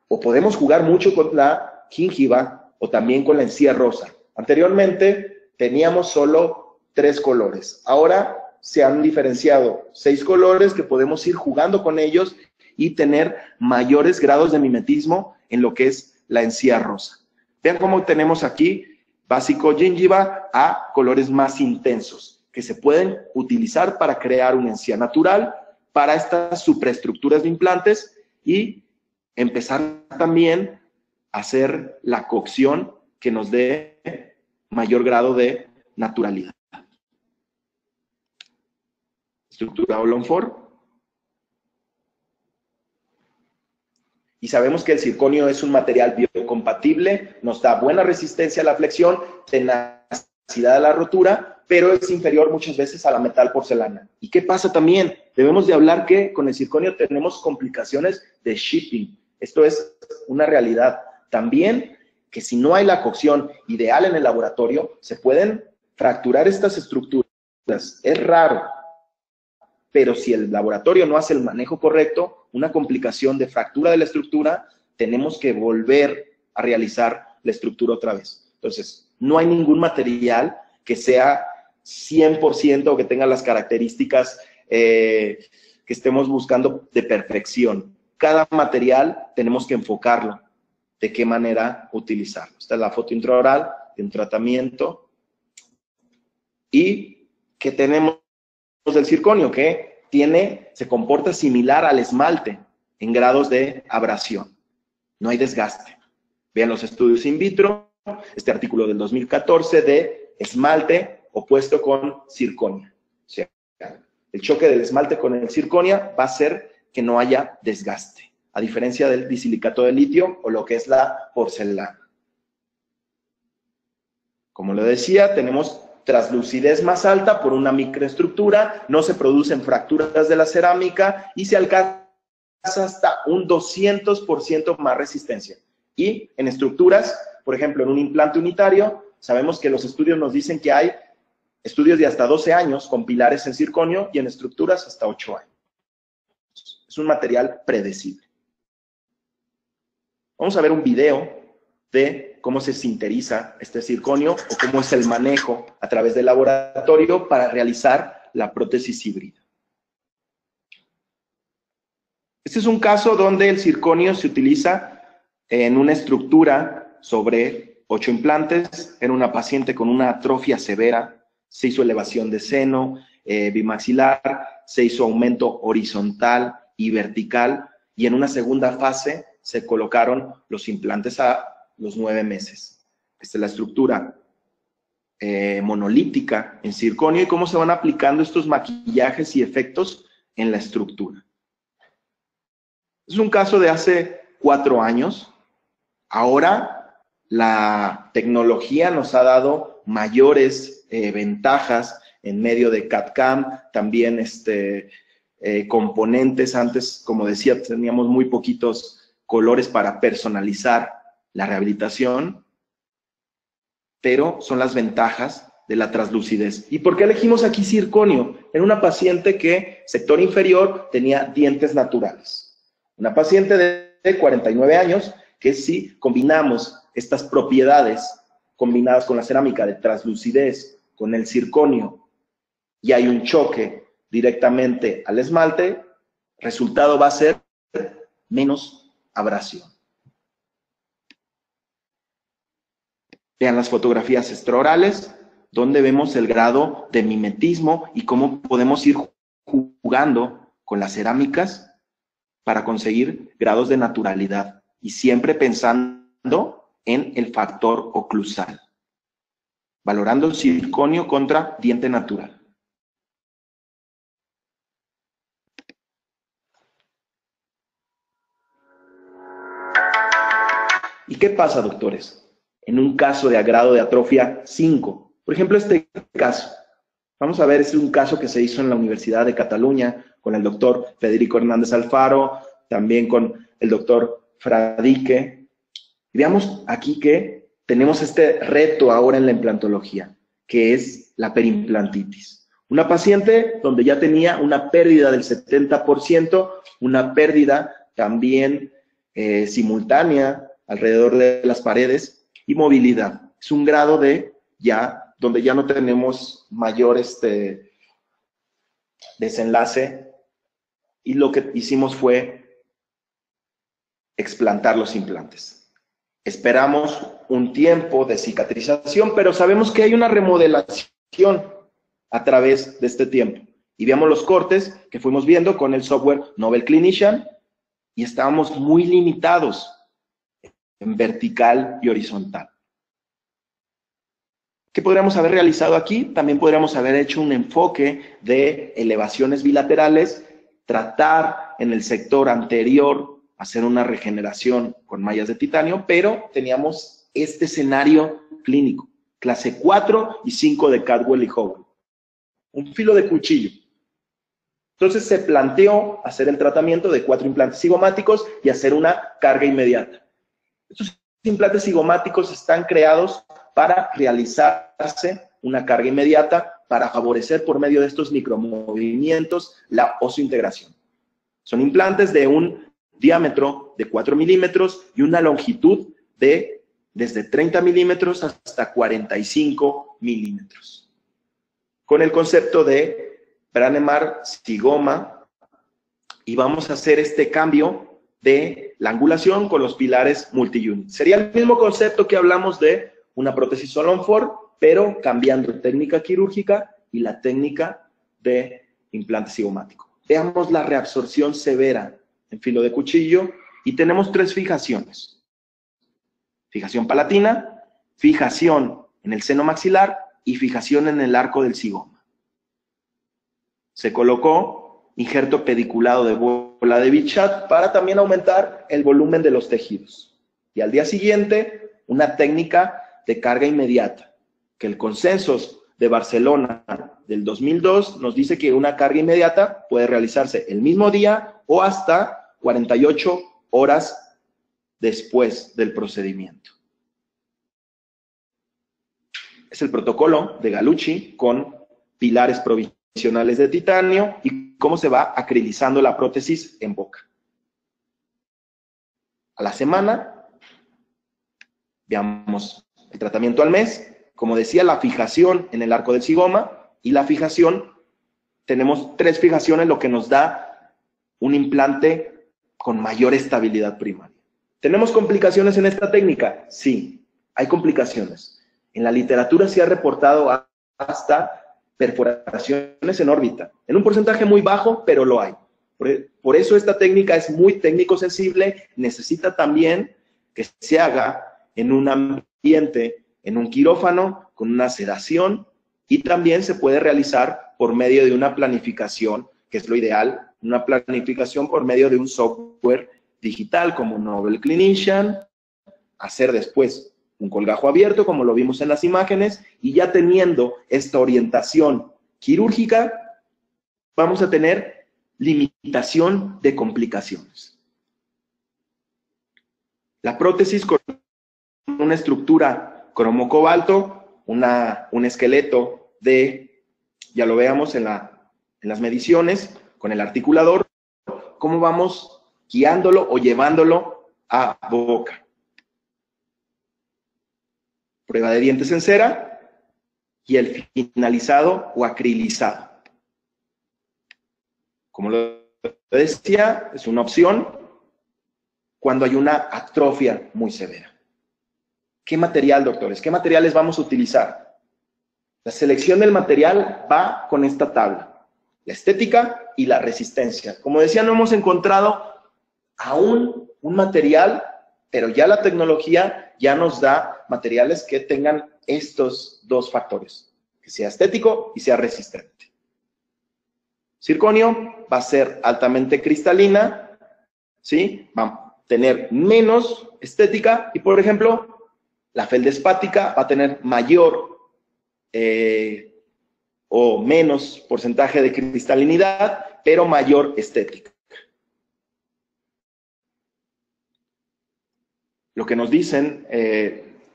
o podemos jugar mucho con la gingiva o también con la encía rosa. Anteriormente teníamos solo 3 colores. Ahora se han diferenciado 6 colores que podemos ir jugando con ellos y tener mayores grados de mimetismo en lo que es la encía rosa. Vean cómo tenemos aquí básico gingiva a colores más intensos que se pueden utilizar para crear una encía natural para estas superestructuras de implantes y empezar también a hacer la cocción que nos dé mayor grado de naturalidad. estructura Olonfor. Y sabemos que el circonio es un material biocompatible, nos da buena resistencia a la flexión, tenacidad a la rotura, pero es inferior muchas veces a la metal porcelana. ¿Y qué pasa también? Debemos de hablar que con el circonio tenemos complicaciones de shipping. Esto es una realidad. También que si no hay la cocción ideal en el laboratorio, se pueden fracturar estas estructuras. Es raro, pero si el laboratorio no hace el manejo correcto, una complicación de fractura de la estructura, tenemos que volver a realizar la estructura otra vez. Entonces, no hay ningún material que sea 100% o que tenga las características que estemos buscando de perfección. Cada material tenemos que enfocarlo, de qué manera utilizarlo. Esta es la foto intraoral de un tratamiento. Y que tenemos del circonio, que se comporta similar al esmalte en grados de abrasión. No hay desgaste. Vean los estudios in vitro, este artículo del 2014 de esmalte opuesto con circonia. O sea, el choque del esmalte con el circonia va a hacer que no haya desgaste, a diferencia del disilicato de litio o lo que es la porcelana. Como lo decía, tenemos translucidez más alta por una microestructura, no se producen fracturas de la cerámica y se alcanza hasta un 200% más resistencia. Y en estructuras, por ejemplo, en un implante unitario, sabemos que los estudios nos dicen que hay estudios de hasta 12 años con pilares en circonio y en estructuras hasta 8 años. Es un material predecible. Vamos a ver un video de cómo se sinteriza este circonio o cómo es el manejo a través del laboratorio para realizar la prótesis híbrida. Este es un caso donde el circonio se utiliza en una estructura sobre 8 implantes, en una paciente con una atrofia severa, se hizo elevación de seno bimaxilar, se hizo aumento horizontal y vertical, y en una segunda fase se colocaron los implantes a los 9 meses. Esta es la estructura monolítica en circonio y cómo se van aplicando estos maquillajes y efectos en la estructura. Es un caso de hace 4 años. Ahora la tecnología nos ha dado mayores ventajas en medio de CAD/CAM, también componentes. Antes, como decía, teníamos muy poquitos colores para personalizar la rehabilitación, pero son las ventajas de la translucidez. ¿Y por qué elegimos aquí circonio? En una paciente que, sector inferior, tenía dientes naturales. Una paciente de 49 años que si combinamos estas propiedades combinadas con la cerámica de translucidez, con el circonio, y hay un choque directamente al esmalte, resultado va a ser menos abrasión. Vean las fotografías extraorales, donde vemos el grado de mimetismo y cómo podemos ir jugando con las cerámicas para conseguir grados de naturalidad y siempre pensando en el factor oclusal, valorando el circonio contra diente natural. ¿Y qué pasa, doctores? En un caso de grado de atrofia 5. Por ejemplo, este caso. Vamos a ver, es un caso que se hizo en la Universidad de Cataluña con el doctor Federico Hernández Alfaro, también con el doctor Fradique. Y veamos aquí que tenemos este reto ahora en la implantología, que es la perimplantitis. Una paciente donde ya tenía una pérdida del 70%, una pérdida también simultánea alrededor de las paredes, y movilidad. Es un grado de donde ya no tenemos mayor desenlace, y lo que hicimos fue explantar los implantes. Esperamos un tiempo de cicatrización, pero sabemos que hay una remodelación a través de este tiempo. Y veamos los cortes que fuimos viendo con el software Nobel Clinician, y estábamos muy limitados en vertical y horizontal. ¿Qué podríamos haber realizado aquí? También podríamos haber hecho un enfoque de elevaciones bilaterales, tratar en el sector anterior, hacer una regeneración con mallas de titanio, pero teníamos este escenario clínico, clase 4 y 5 de Caldwell y Howell. Un filo de cuchillo. Entonces se planteó hacer el tratamiento de 4 implantes cigomáticos y hacer una carga inmediata. Estos implantes cigomáticos están creados para realizarse una carga inmediata para favorecer por medio de estos micromovimientos la osseointegración. Son implantes de un diámetro de 4 milímetros y una longitud de desde 30 milímetros hasta 45 milímetros. Con el concepto de Brånemark zigoma, y vamos a hacer este cambio de la angulación con los pilares multi-unit. Sería el mismo concepto que hablamos de una prótesis Solon-Ford, pero cambiando técnica quirúrgica y la técnica de implante cigomático. Veamos la reabsorción severa en filo de cuchillo y tenemos 3 fijaciones. Fijación palatina, fijación en el seno maxilar y fijación en el arco del zigoma. Se colocó injerto pediculado de bola de Bichat para también aumentar el volumen de los tejidos. Y al día siguiente, una técnica de carga inmediata, que el consenso de Barcelona del 2002 nos dice que una carga inmediata puede realizarse el mismo día o hasta 48 horas después del procedimiento. Es el protocolo de Gallucci con pilares provisionales de titanio y cómo se va acrilizando la prótesis en boca. A la semana, veamos el tratamiento al mes. Como decía, la fijación en el arco del zigoma y la fijación, tenemos 3 fijaciones, lo que nos da un implante con mayor estabilidad primaria. ¿Tenemos complicaciones en esta técnica? Sí, hay complicaciones. En la literatura se ha reportado hasta perforaciones en órbita, en un porcentaje muy bajo, pero lo hay. Por eso esta técnica es muy técnico sensible, necesita también que se haga en un ambiente, en un quirófano, con una sedación, y también se puede realizar por medio de una planificación, que es lo ideal, una planificación por medio de un software digital como Nobel Clinician, hacer después un colgajo abierto, como lo vimos en las imágenes, y ya teniendo esta orientación quirúrgica, vamos a tener limitación de complicaciones. La prótesis con una estructura cromo-cobalto, un esqueleto de, ya lo veamos en las mediciones, con el articulador, cómo vamos guiándolo o llevándolo a boca. Prueba de dientes en cera y el finalizado o acrilizado. Como lo decía, es una opción cuando hay una atrofia muy severa. ¿Qué material, doctores? ¿Qué materiales vamos a utilizar? La selección del material va con esta tabla. La estética y la resistencia. Como decía, no hemos encontrado aún un material, pero ya la tecnología ya nos da materiales que tengan estos 2 factores, que sea estético y sea resistente. Zirconio va a ser altamente cristalina, ¿sí? Va a tener menos estética y, por ejemplo, la feldespática va a tener mayor o menos porcentaje de cristalinidad, pero mayor estética. Lo que nos dicen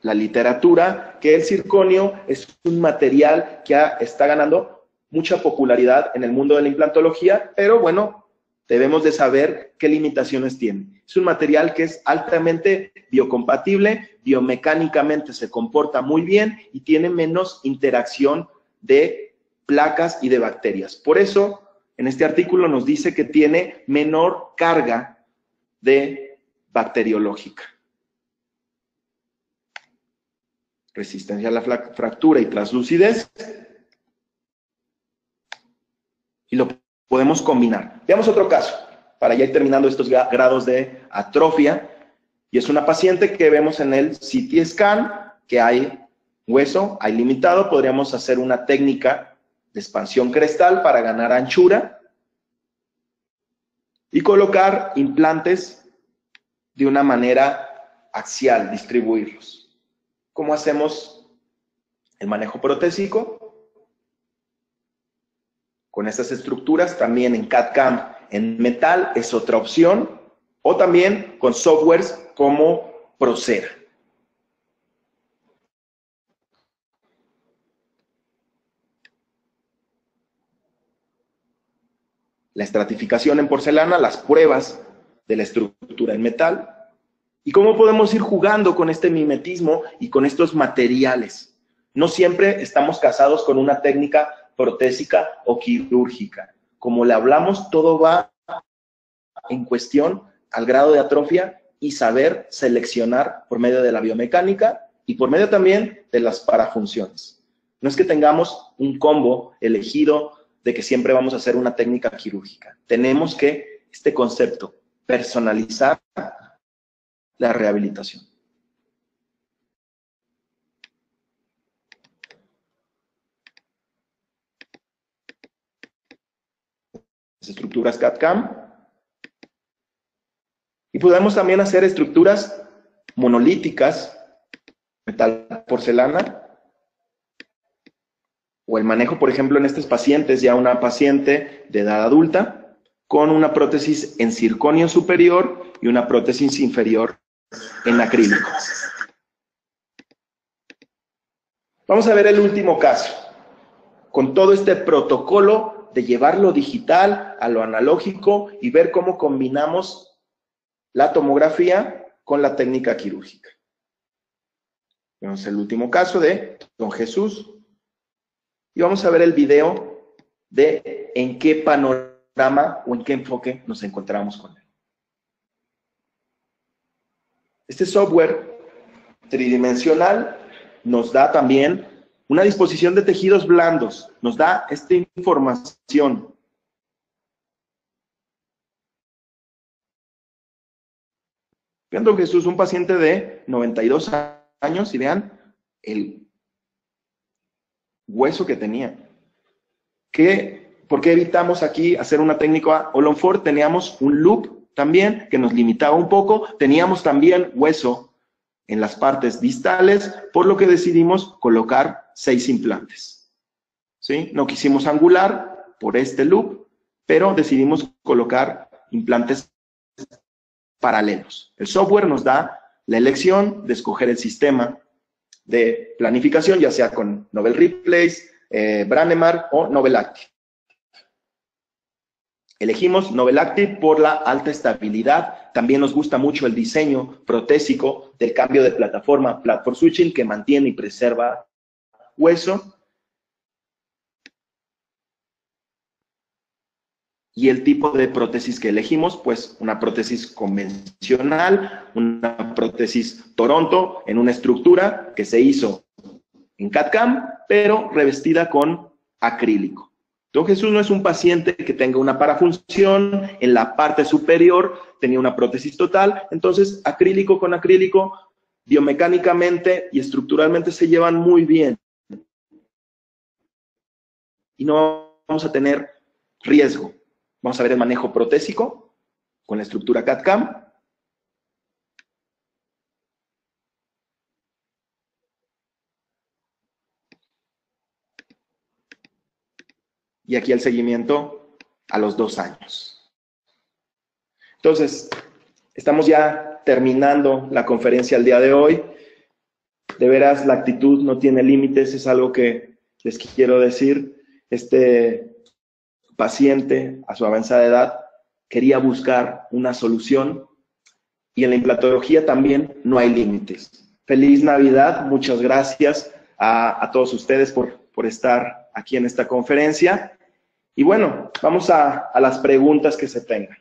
la literatura, que el zirconio es un material que está ganando mucha popularidad en el mundo de la implantología, pero bueno, debemos de saber qué limitaciones tiene. Es un material que es altamente biocompatible, biomecánicamente se comporta muy bien y tiene menos interacción de placas y de bacterias. Por eso, en este artículo nos dice que tiene menor carga de bacteriológica. Resistencia a la fractura y translucidez. Y lo podemos combinar. Veamos otro caso, para ya ir terminando estos grados de atrofia. Y es una paciente que vemos en el CT scan, que hay hueso hay limitado, podríamos hacer una técnica de expansión crestal para ganar anchura y colocar implantes de una manera axial, distribuirlos. ¿Cómo hacemos el manejo protésico? Con estas estructuras, también en CAD/CAM en metal es otra opción, o también con softwares como Procera. La estratificación en porcelana, las pruebas de la estructura en metal, y cómo podemos ir jugando con este mimetismo y con estos materiales. No siempre estamos casados con una técnica protésica o quirúrgica. Como le hablamos, todo va en cuestión al grado de atrofia y saber seleccionar por medio de la biomecánica y por medio también de las parafunciones. No es que tengamos un combo elegido de que siempre vamos a hacer una técnica quirúrgica. Tenemos que, este concepto, personalizar la rehabilitación. Las estructuras CAD/CAM. Y podemos también hacer estructuras monolíticas, metal, porcelana, o el manejo, por ejemplo, en estos pacientes, ya una paciente de edad adulta, con una prótesis en circonio superior y una prótesis inferior en acrílico. Vamos a ver el último caso, con todo este protocolo de llevar lo digital a lo analógico y ver cómo combinamos la tomografía con la técnica quirúrgica. Vemos el último caso de don Jesús y vamos a ver el video de en qué panorama o en qué enfoque nos encontramos con él. Este software tridimensional nos da también una disposición de tejidos blandos, nos da esta información. Vean, don Jesús, un paciente de 92 años y vean el hueso que tenía. ¿Por qué evitamos aquí hacer una técnica Ollonfort? Teníamos un loop también que nos limitaba un poco, teníamos también hueso en las partes distales, por lo que decidimos colocar 6 implantes. ¿Sí? No quisimos angular por este loop, pero decidimos colocar implantes paralelos. El software nos da la elección de escoger el sistema de planificación, ya sea con Nobel Replace, Brånemark o Nobel Active. Elegimos Nobel Active por la alta estabilidad. También nos gusta mucho el diseño protésico del cambio de plataforma, platform switching, que mantiene y preserva hueso. Y el tipo de prótesis que elegimos, pues una prótesis convencional, una prótesis Toronto en una estructura que se hizo en CAD/CAM, pero revestida con acrílico. Don Jesús no es un paciente que tenga una parafunción, en la parte superior tenía una prótesis total, entonces acrílico con acrílico, biomecánicamente y estructuralmente se llevan muy bien. Y no vamos a tener riesgo. Vamos a ver el manejo protésico con la estructura CAD/CAM. Y aquí el seguimiento a los 2 años. Entonces, estamos ya terminando la conferencia el día de hoy. De veras, la actitud no tiene límites, es algo que les quiero decir. Este paciente, a su avanzada edad, quería buscar una solución y en la implantología también no hay límites. Feliz Navidad, muchas gracias a todos ustedes por estar aquí en esta conferencia. Y bueno, vamos a las preguntas que se tengan.